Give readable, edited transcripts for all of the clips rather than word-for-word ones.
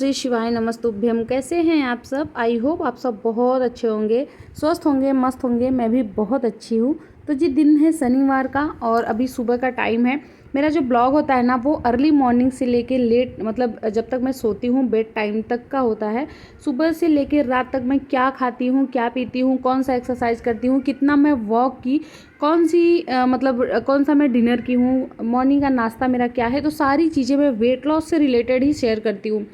श्री शिवाय नमस्तुभ्यम। कैसे हैं आप सब? आई होप आप सब बहुत अच्छे होंगे, स्वस्थ होंगे, मस्त होंगे। मैं भी बहुत अच्छी हूँ। तो जी दिन है शनिवार का और अभी सुबह का टाइम है। मेरा जो ब्लॉग होता है ना वो अर्ली मॉर्निंग से लेके लेट मतलब जब तक मैं सोती हूँ बेड टाइम तक का होता है। सुबह से लेके रात तक मैं क्या खाती हूँ, क्या पीती हूँ, कौन सा एक्सरसाइज करती हूँ, कितना मैं वॉक की, कौन सी कौन सा मैं डिनर की हूँ, मॉर्निंग का नाश्ता मेरा क्या है, तो सारी चीज़ें मैं वेट लॉस से रिलेटेड ही शेयर करती हूँ।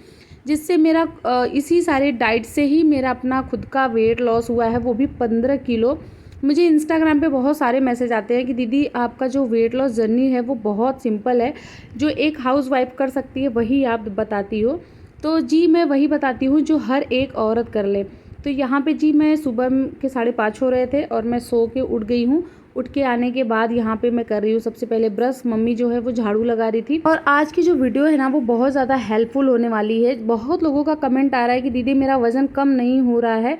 जिससे मेरा इसी सारे डाइट से ही मेरा अपना खुद का वेट लॉस हुआ है, वो भी 15 किलो। मुझे इंस्टाग्राम पे बहुत सारे मैसेज आते हैं कि दीदी आपका जो वेट लॉस जर्नी है वो बहुत सिंपल है, जो एक हाउस वाइफ कर सकती है वही आप बताती हो। तो जी मैं वही बताती हूँ जो हर एक औरत कर ले। तो यहाँ पे जी मैं सुबह के 5:30 हो रहे थे और मैं सो के उठ गई हूँ। उठ के आने के बाद यहाँ पे मैं कर रही हूँ सबसे पहले ब्रश। मम्मी जो है वो झाड़ू लगा रही थी। और आज की जो वीडियो है ना वो बहुत ज़्यादा हेल्पफुल होने वाली है। बहुत लोगों का कमेंट आ रहा है कि दीदी मेरा वज़न कम नहीं हो रहा है,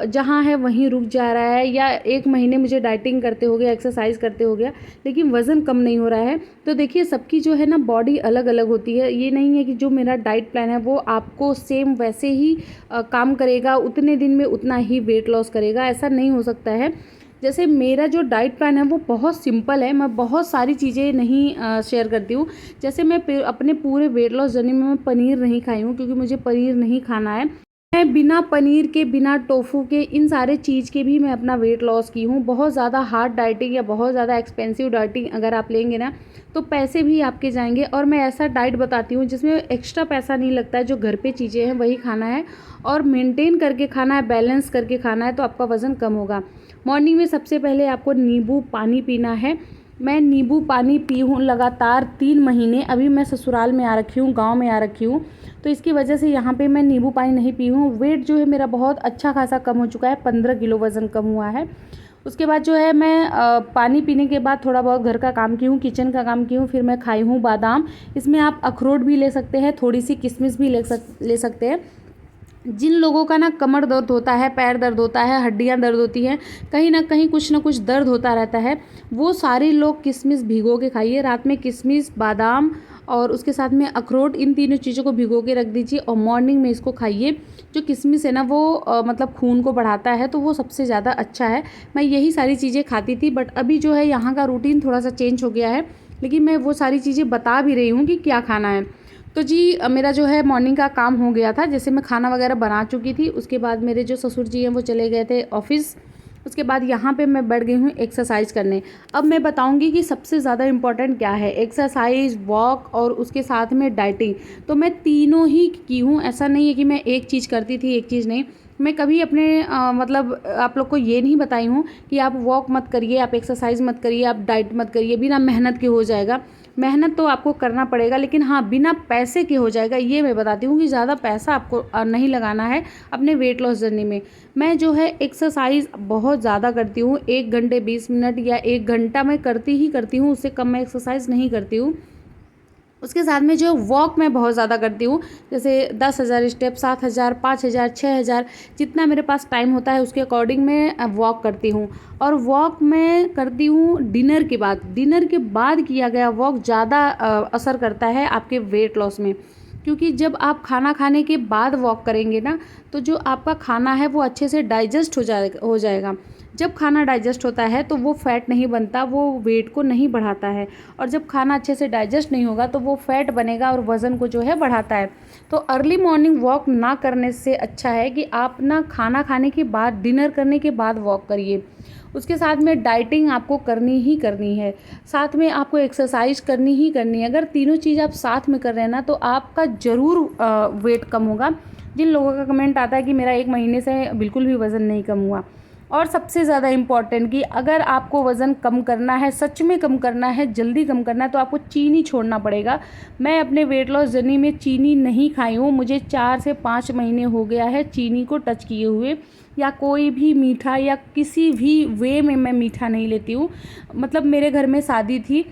जहाँ है वहीं रुक जा रहा है, या 1 महीने मुझे डाइटिंग करते हो गया, एक्सरसाइज करते हो गया, लेकिन वज़न कम नहीं हो रहा है। तो देखिए सबकी जो है ना बॉडी अलग अलग होती है। ये नहीं है कि जो मेरा डाइट प्लान है वो आपको सेम वैसे ही काम करेगा, उतने दिन में उतना ही वेट लॉस करेगा, ऐसा नहीं हो सकता है। जैसे मेरा जो डाइट प्लान है वो बहुत सिंपल है, मैं बहुत सारी चीज़ें नहीं शेयर करती हूँ। जैसे मैं अपने पूरे वेट लॉस जर्नी में मैं पनीर नहीं खाई हूँ, क्योंकि मुझे पनीर नहीं खाना है। मैं बिना पनीर के, बिना टोफू के, इन सारे चीज़ के भी मैं अपना वेट लॉस की हूँ। बहुत ज़्यादा हार्ड डाइटिंग या बहुत ज़्यादा एक्सपेंसिव डाइटिंग अगर आप लेंगे ना तो पैसे भी आपके जाएंगे। और मैं ऐसा डाइट बताती हूँ जिसमें एक्स्ट्रा पैसा नहीं लगता है, जो घर पे चीज़ें हैं वही खाना है और मेंटेन करके खाना है, बैलेंस करके खाना है, तो आपका वज़न कम होगा। मॉर्निंग में सबसे पहले आपको नींबू पानी पीना है। मैं नींबू पानी पी हूँ लगातार 3 महीने। अभी मैं ससुराल में आ रखी हूँ, गांव में आ रखी हूँ, तो इसकी वजह से यहाँ पे मैं नींबू पानी नहीं पी हूँ। वेट जो है मेरा बहुत अच्छा खासा कम हो चुका है, 15 किलो वज़न कम हुआ है। उसके बाद जो है मैं पानी पीने के बाद थोड़ा बहुत घर का काम की हूँ, किचन का काम की हूँ। फिर मैं खाई हूँ बादाम। इसमें आप अखरोट भी ले सकते हैं, थोड़ी सी किशमिश भी ले सकते हैं। जिन लोगों का ना कमर दर्द होता है, पैर दर्द होता है, हड्डियां दर्द होती हैं, कहीं ना कहीं कुछ ना कुछ दर्द होता रहता है, वो सारे लोग किशमिश भिगो के खाइए। रात में किशमिश, बादाम और उसके साथ में अखरोट, इन तीनों चीज़ों को भिगो के रख दीजिए और मॉर्निंग में इसको खाइए। जो किशमिश है ना वो मतलब खून को बढ़ाता है, तो वो सबसे ज़्यादा अच्छा है। मैं यही सारी चीज़ें खाती थी, बट अभी जो है यहाँ का रूटीन थोड़ा सा चेंज हो गया है, लेकिन मैं वो सारी चीज़ें बता भी रही हूँ कि क्या खाना है। तो जी मेरा जो है मॉर्निंग का काम हो गया था। जैसे मैं खाना वगैरह बना चुकी थी, उसके बाद मेरे जो ससुर जी हैं वो चले गए थे ऑफिस। उसके बाद यहाँ पे मैं बैठ गई हूँ एक्सरसाइज करने। अब मैं बताऊँगी कि सबसे ज़्यादा इम्पॉर्टेंट क्या है, एक्सरसाइज, वॉक और उसके साथ में डाइटिंग। तो मैं तीनों ही की हूँ, ऐसा नहीं है कि मैं एक चीज़ करती थी एक चीज़ नहीं। मैं कभी अपने मतलब आप लोग को ये नहीं बताई हूँ कि आप वॉक मत करिए, आप एक्सरसाइज मत करिए, आप डाइट मत करिए, बिना मेहनत के हो जाएगा। मेहनत तो आपको करना पड़ेगा, लेकिन हाँ बिना पैसे के हो जाएगा, ये मैं बताती हूँ कि ज़्यादा पैसा आपको नहीं लगाना है अपने वेट लॉस जर्नी में। मैं जो है एक्सरसाइज बहुत ज़्यादा करती हूँ, 1 घंटे 20 मिनट या 1 घंटा मैं करती ही करती हूँ, उससे कम मैं एक्सरसाइज नहीं करती हूँ। उसके साथ में जो वॉक मैं बहुत ज़्यादा करती हूँ, जैसे 10,000 स्टेप, 7,000, 5,000, 6,000, जितना मेरे पास टाइम होता है उसके अकॉर्डिंग मैं वॉक करती हूँ। और वॉक मैं करती हूँ डिनर के बाद। डिनर के बाद किया गया वॉक ज़्यादा असर करता है आपके वेट लॉस में, क्योंकि जब आप खाना खाने के बाद वॉक करेंगे ना तो जो आपका खाना है वो अच्छे से डाइजेस्ट हो जाएगा। जब खाना डाइजेस्ट होता है तो वो फैट नहीं बनता, वो वेट को नहीं बढ़ाता है। और जब खाना अच्छे से डाइजेस्ट नहीं होगा तो वो फैट बनेगा और वज़न को जो है बढ़ाता है। तो अर्ली मॉर्निंग वॉक ना करने से अच्छा है कि आप ना खाना खाने के बाद, डिनर करने के बाद वॉक करिए। उसके साथ में डाइटिंग आपको करनी ही करनी है, साथ में आपको एक्सरसाइज करनी ही करनी है। अगर तीनों चीज़ आप साथ में कर रहे हैं ना तो आपका ज़रूर वेट कम होगा। जिन लोगों का कमेंट आता है कि मेरा 1 महीने से बिल्कुल भी वज़न नहीं कम हुआ। और सबसे ज़्यादा इम्पॉर्टेंट कि अगर आपको वज़न कम करना है, सच में कम करना है, जल्दी कम करना है, तो आपको चीनी छोड़ना पड़ेगा। मैं अपने वेट लॉस जर्नी में चीनी नहीं खाई हूँ, मुझे 4 से 5 महीने हो गया है चीनी को टच किए हुए, या कोई भी मीठा या किसी भी वे में मैं मीठा नहीं लेती हूँ। मतलब मेरे घर में शादी थी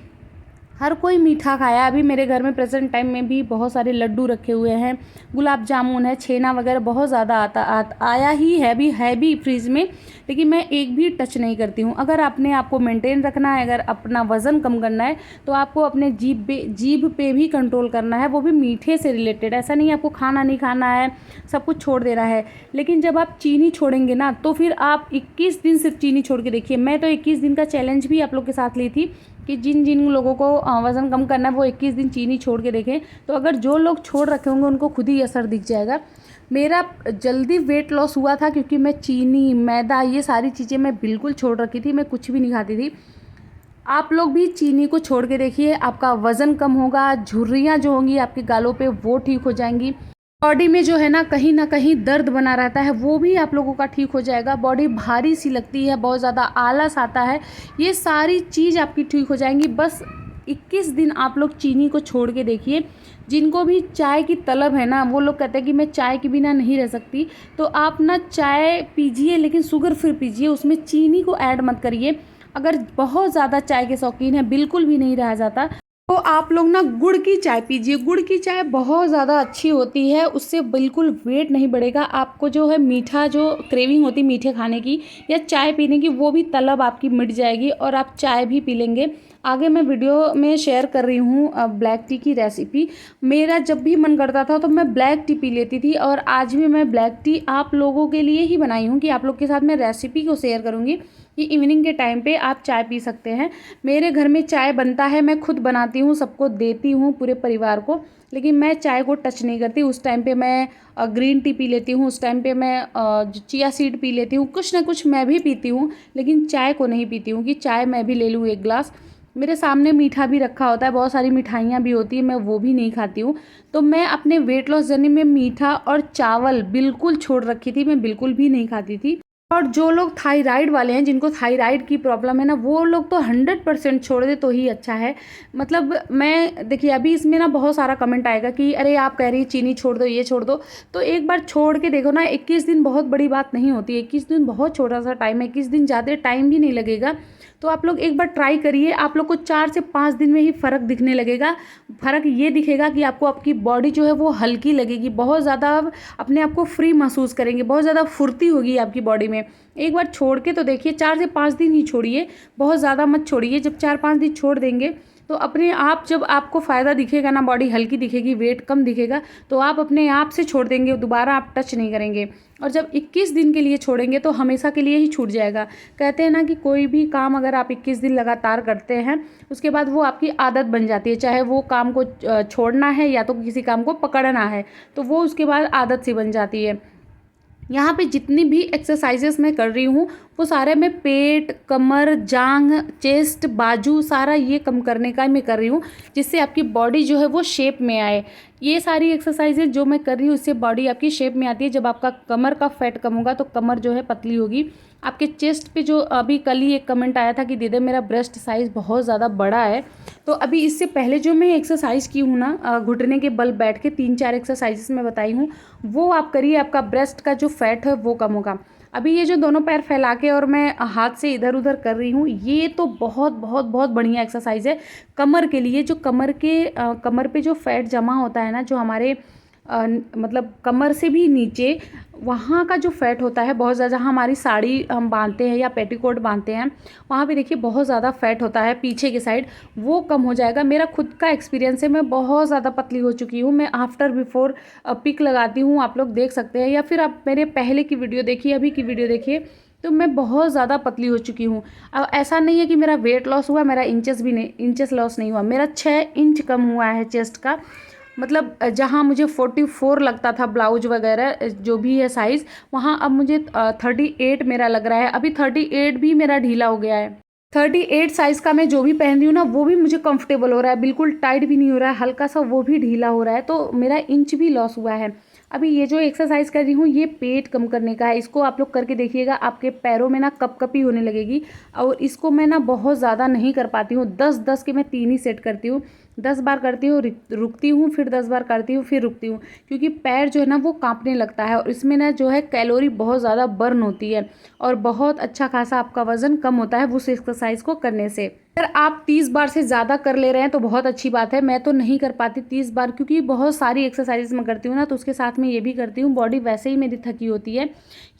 हर कोई मीठा खाया। अभी मेरे घर में प्रेजेंट टाइम में भी बहुत सारे लड्डू रखे हुए हैं, गुलाब जामुन है, छेना वगैरह बहुत ज़्यादा आया ही है भी फ्रिज में, लेकिन मैं एक भी टच नहीं करती हूँ। अगर अपने आप को मेंटेन रखना है, अगर अपना वज़न कम करना है, तो आपको अपने जीभ पे भी कंट्रोल करना है, वो भी मीठे से रिलेटेड। ऐसा नहीं है आपको खाना नहीं खाना है, सब कुछ छोड़ देना है। लेकिन जब आप चीनी छोड़ेंगे ना, तो फिर आप 21 दिन सिर्फ चीनी छोड़ के देखिए। मैं तो 21 दिन का चैलेंज भी आप लोग के साथ ली थी कि जिन जिन लोगों को वज़न कम करना है वो 21 दिन चीनी छोड़ के देखें। तो अगर जो लोग छोड़ रखे होंगे उनको खुद ही असर दिख जाएगा। मेरा जल्दी वेट लॉस हुआ था क्योंकि मैं चीनी, मैदा, ये सारी चीज़ें मैं बिल्कुल छोड़ रखी थी, मैं कुछ भी नहीं खाती थी। आप लोग भी चीनी को छोड़ के देखिए, आपका वज़न कम होगा, झुर्रियाँ जो होंगी आपके गालों पे वो ठीक हो जाएंगी। बॉडी में जो है ना कहीं दर्द बना रहता है वो भी आप लोगों का ठीक हो जाएगा। बॉडी भारी सी लगती है, बहुत ज़्यादा आलस आता है, ये सारी चीज़ आपकी ठीक हो जाएंगी। बस 21 दिन आप लोग चीनी को छोड़ के देखिए। जिनको भी चाय की तलब है ना, वो लोग कहते हैं कि मैं चाय के बिना नहीं रह सकती, तो आप ना चाय पीजिए लेकिन शुगर फ्री पीजिए, उसमें चीनी को ऐड मत करिए। अगर बहुत ज़्यादा चाय के शौकीन है, बिल्कुल भी नहीं रहा जाता, तो आप लोग ना गुड़ की चाय पीजिए। गुड़ की चाय बहुत ज़्यादा अच्छी होती है, उससे बिल्कुल वेट नहीं बढ़ेगा। आपको जो है मीठा जो क्रेविंग होती है मीठे खाने की या चाय पीने की, वो भी तलब आपकी मिट जाएगी और आप चाय भी पी लेंगे। आगे मैं वीडियो में शेयर कर रही हूँ ब्लैक टी की रेसिपी। मेरा जब भी मन करता था तो मैं ब्लैक टी पी लेती थी, और आज भी मैं ब्लैक टी आप लोगों के लिए ही बनाई हूँ कि आप लोग के साथ मैं रेसिपी को शेयर करूँगी कि इवनिंग के टाइम पे आप चाय पी सकते हैं। मेरे घर में चाय बनता है, मैं खुद बनाती हूँ, सबको देती हूँ, पूरे परिवार को, लेकिन मैं चाय को टच नहीं करती। उस टाइम पे मैं ग्रीन टी पी लेती हूँ, उस टाइम पे मैं चिया सीड पी लेती हूँ, कुछ ना कुछ मैं भी पीती हूँ, लेकिन चाय को नहीं पीती हूँ कि चाय मैं भी ले लूँ एक गिलास। मेरे सामने मीठा भी रखा होता है, बहुत सारी मिठाइयाँ भी होती है, मैं वो भी नहीं खाती हूँ। तो मैं अपने वेट लॉस जर्नी में मीठा और चावल बिल्कुल छोड़ रखी थी, मैं बिल्कुल भी नहीं खाती थी। और जो लोग थायराइड वाले हैं, जिनको थायराइड की प्रॉब्लम है ना, वो लोग तो 100% छोड़ दे तो ही अच्छा है। मतलब मैं देखिए अभी इसमें ना बहुत सारा कमेंट आएगा कि अरे आप कह रही चीनी छोड़ दो, ये छोड़ दो, तो एक बार छोड़ के देखो ना। 21 दिन बहुत बड़ी बात नहीं होती, 21 दिन बहुत छोटा सा टाइम है, 21 दिन ज़्यादा टाइम भी नहीं लगेगा। तो आप लोग एक बार ट्राई करिए, आप लोग को 4 से 5 दिन में ही फ़र्क दिखने लगेगा। फ़र्क ये दिखेगा कि आपको आपकी बॉडी जो है वो हल्की लगेगी, बहुत ज़्यादा अपने आप को फ्री महसूस करेंगे, बहुत ज़्यादा फुर्ती होगी आपकी बॉडी में। एक बार छोड़ के तो देखिए, 4 से 5 दिन ही छोड़िए, बहुत ज़्यादा मत छोड़िए। जब 4-5 दिन छोड़ देंगे तो अपने आप जब आपको फ़ायदा दिखेगा ना, बॉडी हल्की दिखेगी, वेट कम दिखेगा, तो आप अपने आप से छोड़ देंगे, दोबारा आप टच नहीं करेंगे। और जब 21 दिन के लिए छोड़ेंगे तो हमेशा के लिए ही छूट जाएगा। कहते हैं ना कि कोई भी काम अगर आप 21 दिन लगातार करते हैं, उसके बाद वो आपकी आदत बन जाती है। चाहे वो काम को छोड़ना है या तो किसी काम को पकड़ना है, तो वो उसके बाद आदत सी बन जाती है। यहाँ पे जितनी भी एक्सरसाइजेस मैं कर रही हूँ वो सारे मैं पेट, कमर, जांघ, चेस्ट, बाजू, सारा ये कम करने का मैं कर रही हूँ, जिससे आपकी बॉडी जो है वो शेप में आए। ये सारी एक्सरसाइजेज जो मैं कर रही हूँ इससे बॉडी आपकी शेप में आती है। जब आपका कमर का फैट कम होगा तो कमर जो है पतली होगी। आपके चेस्ट पे जो अभी कल ही एक कमेंट आया था कि दीदी मेरा ब्रेस्ट साइज़ बहुत ज़्यादा बड़ा है, तो अभी इससे पहले जो मैं एक्सरसाइज की हूँ ना, घुटने के बल बैठ के 3-4 एक्सरसाइजेस मैं बताई हूँ, वो आप करिए, आपका ब्रेस्ट का जो फैट है वो कम होगा। अभी ये जो दोनों पैर फैला के और मैं हाथ से इधर उधर कर रही हूँ, ये तो बहुत बहुत बहुत बढ़िया एक्सरसाइज है कमर के लिए। जो कमर पे जो फैट जमा होता है ना, जो हमारे मतलब कमर से भी नीचे वहाँ का जो फैट होता है बहुत ज़्यादा, जहाँ हमारी साड़ी हम बांधते हैं या पेटीकोट बांधते हैं, वहाँ पे देखिए बहुत ज़्यादा फैट होता है पीछे की साइड, वो कम हो जाएगा। मेरा खुद का एक्सपीरियंस है, मैं बहुत ज़्यादा पतली हो चुकी हूँ। मैं आफ्टर बिफोर पिक लगाती हूँ, आप लोग देख सकते हैं, या फिर आप मेरे पहले की वीडियो देखिए, अभी की वीडियो देखिए, तो मैं बहुत ज़्यादा पतली हो चुकी हूँ। अब ऐसा नहीं है कि मेरा वेट लॉस हुआ, मेरा इंचेस लॉस नहीं हुआ, मेरा 6 इंच कम हुआ है चेस्ट का। मतलब जहाँ मुझे 44 लगता था ब्लाउज वगैरह जो भी है साइज़, वहाँ अब मुझे 38 मेरा लग रहा है। अभी 38 भी मेरा ढीला हो गया है। 38 साइज़ का मैं जो भी पहन रही हूँ ना, वो भी मुझे कंफर्टेबल हो रहा है, बिल्कुल टाइट भी नहीं हो रहा है, हल्का सा वो भी ढीला हो रहा है, तो मेरा इंच भी लॉस हुआ है। अभी ये जो एक्सरसाइज कर रही हूँ ये पेट कम करने का है, इसको आप लोग करके देखिएगा, आपके पैरों में ना कपकपी होने लगेगी। और इसको मैं ना बहुत ज़्यादा नहीं कर पाती हूँ, 10-10 के मैं 3 ही सेट करती हूँ, 10 बार करती हूँ, रुकती हूँ, फिर 10 बार करती हूँ, फिर रुकती हूँ, क्योंकि पैर जो है ना वो कांपने लगता है, और इसमें ना जो है कैलोरी बहुत ज़्यादा बर्न होती है, और बहुत अच्छा खासा आपका वज़न कम होता है उस एक्सरसाइज को करने से। अगर आप 30 बार से ज़्यादा कर ले रहे हैं तो बहुत अच्छी बात है। मैं तो नहीं कर पाती 30 बार, क्योंकि बहुत सारी एक्सरसाइज मैं करती हूँ ना, तो उसके साथ में ये भी करती हूँ। बॉडी वैसे ही मेरी थकी होती है।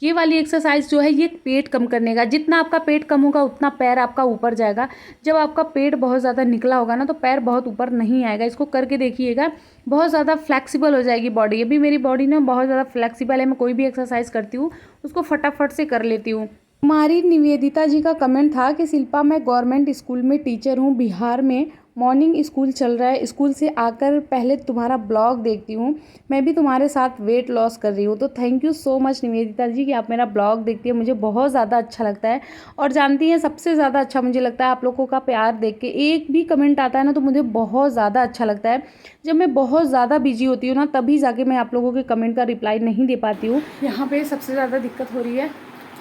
ये वाली एक्सरसाइज जो है ये पेट कम करने का, जितना आपका पेट कम होगा उतना पैर आपका ऊपर जाएगा। जब आपका पेट बहुत ज़्यादा निकला होगा ना तो पैर बहुत ऊपर नहीं आएगा। इसको करके देखिएगा, बहुत ज़्यादा फ्लेक्सिबल हो जाएगी बॉडी। अभी मेरी बॉडी ना बहुत ज़्यादा फ्लेक्सिबल है। मैं कोई भी एक्सरसाइज करती हूँ उसको फटाफट से कर लेती हूँ। हमारी निवेदिता जी का कमेंट था कि शिल्पा, मैं गवर्नमेंट स्कूल में टीचर हूँ, बिहार में मॉर्निंग स्कूल चल रहा है, स्कूल से आकर पहले तुम्हारा ब्लॉग देखती हूँ, मैं भी तुम्हारे साथ वेट लॉस कर रही हूँ। तो thank you so much Nivedita ji कि आप मेरा ब्लॉग देखती हैं, मुझे बहुत ज़्यादा अच्छा लगता है। और जानती हैं सबसे ज़्यादा अच्छा मुझे लगता है आप लोगों का प्यार देख के। एक भी कमेंट आता है ना तो मुझे बहुत ज़्यादा अच्छा लगता है। जब मैं बहुत ज़्यादा बिजी होती हूँ ना तभी जाके मैं आप लोगों के कमेंट का रिप्लाई नहीं दे पाती हूँ। यहाँ पर सबसे ज़्यादा दिक्कत हो रही है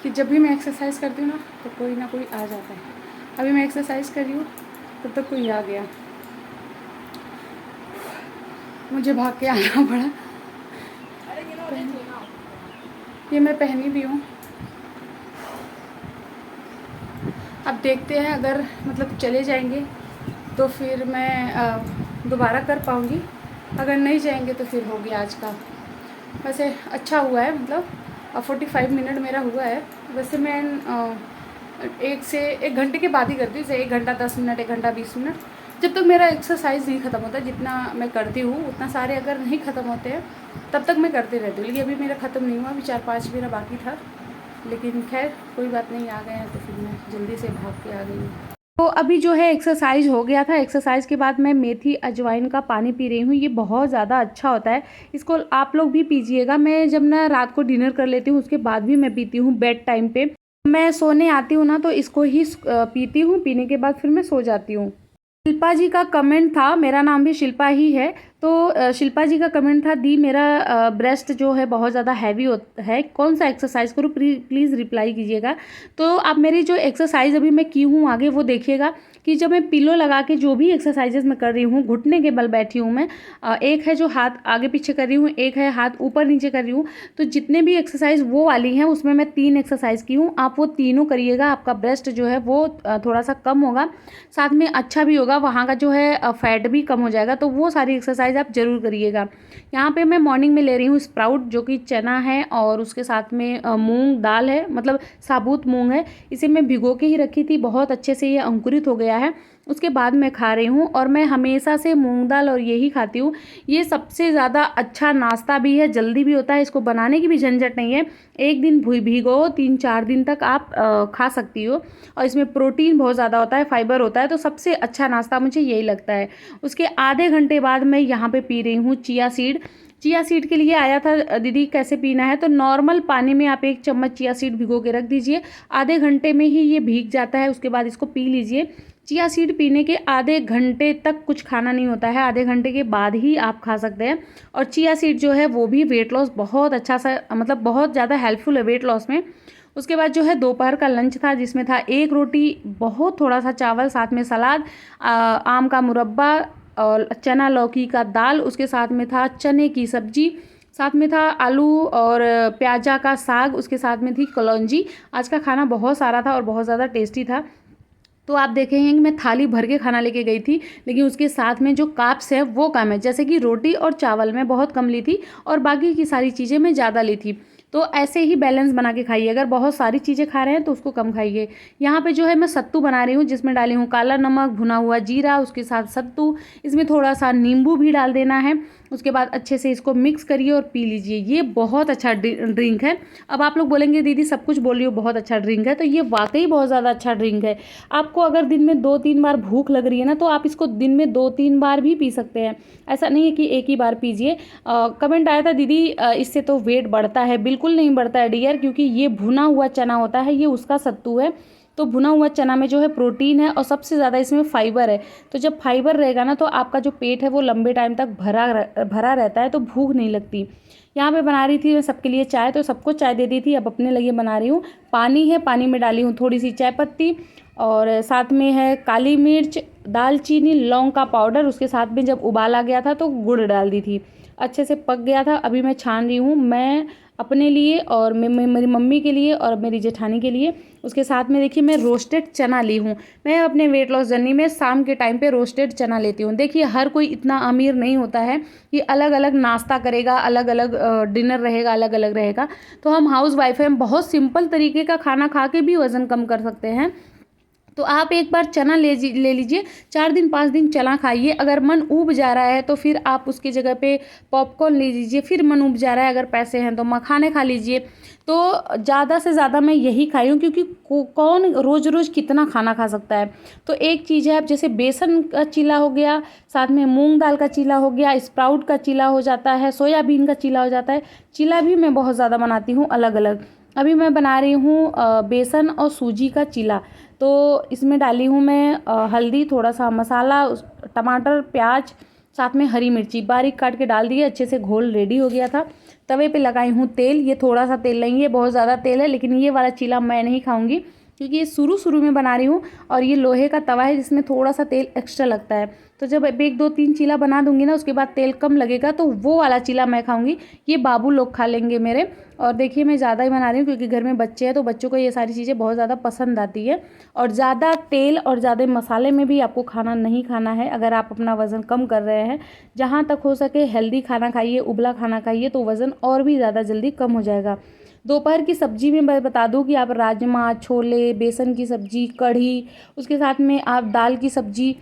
कि जब भी मैं एक्सरसाइज करती हूँ ना तो कोई आ जाता है। अभी मैं एक्सरसाइज कर रही हूँ तब तक कोई आ गया, मुझे भाग के आना पड़ा। ये मैं पहनी भी हूँ। अब देखते हैं, अगर मतलब चले जाएंगे तो फिर मैं दोबारा कर पाऊँगी, अगर नहीं जाएंगे तो फिर होगी आज का। वैसे अच्छा हुआ है, मतलब 45 मिनट मेरा हुआ है। वैसे मैं 1 घंटे के बाद ही करती हूँ, जैसे 1 घंटा 10 मिनट, 1 घंटा 20 मिनट, जब तक मेरा एक्सरसाइज नहीं ख़त्म होता। जितना मैं करती हूँ उतना सारे अगर नहीं ख़त्म होते हैं तब तक मैं करती रहती हूँ। लेकिन अभी मेरा ख़त्म नहीं हुआ, अभी 4-5 मेरा बाकी था। लेकिन खैर कोई बात नहीं, आ गए हैं तो फिर मैं जल्दी से भाग के आ गई हूँ। तो अभी जो है एक्सरसाइज हो गया था। एक्सरसाइज के बाद मैं मेथी अजवाइन का पानी पी रही हूँ। ये बहुत ज़्यादा अच्छा होता है, इसको आप लोग भी पीजिएगा। मैं जब ना रात को डिनर कर लेती हूँ उसके बाद भी मैं पीती हूँ। बेड टाइम पे मैं सोने आती हूँ ना तो इसको ही पीती हूँ। पीने के बाद फिर मैं सो जाती हूँ। शिल्पा जी का कमेंट था, मेरा नाम भी शिल्पा ही है, तो शिल्पा जी का कमेंट था, दी मेरा ब्रेस्ट जो है बहुत ज़्यादा हैवी है, कौन सा एक्सरसाइज करूँ, प्लीज़ रिप्लाई कीजिएगा। तो आप मेरी जो एक्सरसाइज अभी मैं की हूँ आगे वो देखिएगा कि जब मैं पिलो लगा के जो भी एक्सरसाइजेज मैं कर रही हूँ, घुटने के बल बैठी हूँ मैं, एक है जो हाथ आगे पीछे कर रही हूँ, एक है हाथ ऊपर नीचे कर रही हूँ। तो जितने भी एक्सरसाइज वो वाली हैं उसमें मैं 3 एक्सरसाइज की हूँ। आप वो तीनों करिएगा, आपका ब्रेस्ट जो है वो थोड़ा सा कम होगा, साथ में अच्छा भी होगा, वहाँ का जो है फैट भी कम हो जाएगा। तो वो सारी एक्सरसाइज आप ज़रूर करिएगा। यहाँ पे मैं मॉर्निंग में ले रही हूँ स्प्राउट, जो कि चना है और उसके साथ में मूंग दाल है, मतलब साबुत मूंग है। इसे मैं भिगो के ही रखी थी, बहुत अच्छे से ये अंकुरित हो गया है, उसके बाद मैं खा रही हूँ। और मैं हमेशा से मूंग दाल और यही खाती हूँ। ये सबसे ज़्यादा अच्छा नाश्ता भी है, जल्दी भी होता है, इसको बनाने की भी झंझट नहीं है। एक दिन भिगो 3-4 दिन तक आप खा सकती हो। और इसमें प्रोटीन बहुत ज़्यादा होता है, फाइबर होता है, तो सबसे अच्छा नाश्ता मुझे यही लगता है। उसके आधे घंटे बाद मैं यहाँ पे पी रही हूँ चिया सीड। चिया सीड के लिए आया था दीदी कैसे पीना है, तो नॉर्मल पानी में आप 1 चम्मच चिया सीड भिगो के रख दीजिए, आधे घंटे में ही ये भीग जाता है, उसके बाद इसको पी लीजिए। चिया सीड पीने के आधे घंटे तक कुछ खाना नहीं होता है, आधे घंटे के बाद ही आप खा सकते हैं। और चिया सीड जो है वो भी वेट लॉस बहुत अच्छा सा, मतलब बहुत ज़्यादा हेल्पफुल है वेट लॉस में। उसके बाद जो है दोपहर का लंच था, जिसमें था 1 रोटी, बहुत थोड़ा सा चावल, साथ में सलाद, आम का मुरब्बा और चना लौकी का दाल, उसके साथ में था चने की सब्जी, साथ में था आलू और प्याजा का साग, उसके साथ में थी कलौंजी। आज का खाना बहुत सारा था और बहुत ज़्यादा टेस्टी था। तो आप देखेंगे कि मैं थाली भर के खाना लेके गई थी, लेकिन उसके साथ में जो कार्ब्स है वो कम है, जैसे कि रोटी और चावल मैं बहुत कम ली थी और बाकी की सारी चीज़ें मैं ज़्यादा ली थी। तो ऐसे ही बैलेंस बना के खाइए, अगर बहुत सारी चीज़ें खा रहे हैं तो उसको कम खाइए। यहाँ पे जो है मैं सत्तू बना रही हूँ, जिसमें डाली हूँ काला नमक, भुना हुआ जीरा, उसके साथ सत्तू, इसमें थोड़ा सा नींबू भी डाल देना है। उसके बाद अच्छे से इसको मिक्स करिए और पी लीजिए। ये बहुत अच्छा ड्रिंक है। अब आप लोग बोलेंगे दीदी सब कुछ बोल रही हो बहुत अच्छा ड्रिंक है, तो ये वाकई बहुत ज़्यादा अच्छा ड्रिंक है। आपको अगर दिन में 2-3 बार भूख लग रही है ना, तो आप इसको दिन में 2-3 बार भी पी सकते हैं, ऐसा नहीं है कि एक ही बार पीजिए। कमेंट आया था दीदी इससे तो वेट बढ़ता है, बिल्कुल नहीं बढ़ता है डियर, क्योंकि ये भुना हुआ चना होता है, ये उसका सत्तू है। तो भुना हुआ चना में जो है प्रोटीन है और सबसे ज़्यादा इसमें फाइबर है। तो जब फाइबर रहेगा ना तो आपका जो पेट है वो लंबे टाइम तक भरा रहता है, तो भूख नहीं लगती। यहाँ पे बना रही थी मैं सबके लिए चाय, तो सबको चाय दे दी थी, अब अपने लिए बना रही हूँ। पानी है, पानी में डाली हूँ थोड़ी सी चाय पत्ती और साथ में है काली मिर्च, दालचीनी, लौंग का पाउडर, उसके साथ में जब उबाल आ गया था तो गुड़ डाल दी थी, अच्छे से पक गया था। अभी मैं छान रही हूँ। मैं अपने लिए और मेरी मम्मी के लिए और मेरी जेठानी के लिए। उसके साथ में देखिए मैं रोस्टेड चना ली हूँ। मैं अपने वेट लॉस जर्नी में शाम के टाइम पे रोस्टेड चना लेती हूँ। देखिए हर कोई इतना अमीर नहीं होता है कि अलग अलग नाश्ता करेगा, अलग अलग डिनर रहेगा, अलग अलग रहेगा। तो हम हाउस वाइफ हैं, हम बहुत सिंपल तरीके का खाना खा के भी वज़न कम कर सकते हैं। तो आप एक बार चना ले लीजिए, 4 दिन 5 दिन चना खाइए। अगर मन ऊब जा रहा है तो फिर आप उसकी जगह पे पॉपकॉर्न ले लीजिए। फिर मन ऊब जा रहा है, अगर पैसे हैं तो मखाने खा लीजिए। तो ज़्यादा से ज़्यादा मैं यही खाई हूँ, क्योंकि कौन रोज़ रोज़ कितना खाना खा सकता है। तो एक चीज़ है, अब जैसे बेसन का चीला हो गया, साथ में मूंग दाल का चीला हो गया, स्प्राउट का चीला हो जाता है, सोयाबीन का चीला हो जाता है। चीला भी मैं बहुत ज़्यादा बनाती हूँ अलग अलग। अभी मैं बना रही हूँ बेसन और सूजी का चीला। तो इसमें डाली हूँ मैं हल्दी, थोड़ा सा मसाला, टमाटर, प्याज, साथ में हरी मिर्ची बारीक काट के डाल दिए। अच्छे से घोल रेडी हो गया था। तवे पे लगाई हूँ तेल। ये थोड़ा सा तेल लेंगे, बहुत ज़्यादा तेल है, लेकिन ये वाला चीला मैं नहीं खाऊंगी, क्योंकि ये शुरू में बना रही हूँ और ये लोहे का तवा है जिसमें थोड़ा सा तेल एक्स्ट्रा लगता है। तो जब 1 2 3 चीला बना दूंगी ना, उसके बाद तेल कम लगेगा, तो वो वाला चीला मैं खाऊंगी। ये बाबू लोग खा लेंगे मेरे। और देखिए मैं ज़्यादा ही बना रही हूँ, क्योंकि घर में बच्चे हैं, तो बच्चों को ये सारी चीज़ें बहुत ज़्यादा पसंद आती है। और ज़्यादा तेल और ज़्यादा मसाले में भी आपको खाना नहीं खाना है, अगर आप अपना वज़न कम कर रहे हैं। जहाँ तक हो सके हेल्दी खाना खाइए, उबला खाना खाइए, तो वज़न और भी ज़्यादा जल्दी कम हो जाएगा। दोपहर की सब्जी में मैं बता दूं कि आप राजमा, छोले, बेसन की सब्जी, कढ़ी, उसके साथ में आप दाल की सब्जी,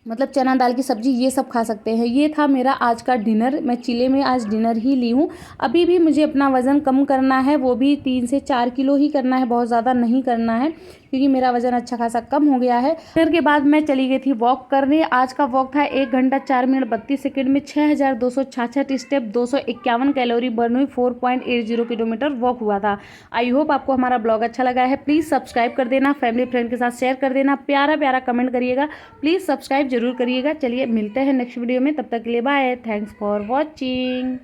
मतलब चना दाल की सब्जी, ये सब खा सकते हैं। ये था मेरा आज का डिनर। मैं चीले में आज डिनर ही ली हूँ। अभी भी मुझे अपना वज़न कम करना है, वो भी 3 से 4 किलो ही करना है, बहुत ज़्यादा नहीं करना है, क्योंकि मेरा वज़न अच्छा खासा कम हो गया है। डिनर के बाद मैं चली गई थी वॉक करने। आज का वॉक था 1 घंटा 4 मिनट 32 सेकंड में 6266 स्टेप, 251 कैलोरी बर्न हुई, 4.80 किलोमीटर वॉक हुआ था। आई होप आपको हमारा ब्लॉग अच्छा लगा है। प्लीज़ सब्सक्राइब कर देना, फैमिली फ्रेंड के साथ शेयर कर देना, प्यारा प्यारा कमेंट करिएगा, प्लीज़ सब्सक्राइब जरूर करिएगा। चलिए मिलते हैं नेक्स्ट वीडियो में, तब तक के लिए बाय। Thanks for watching.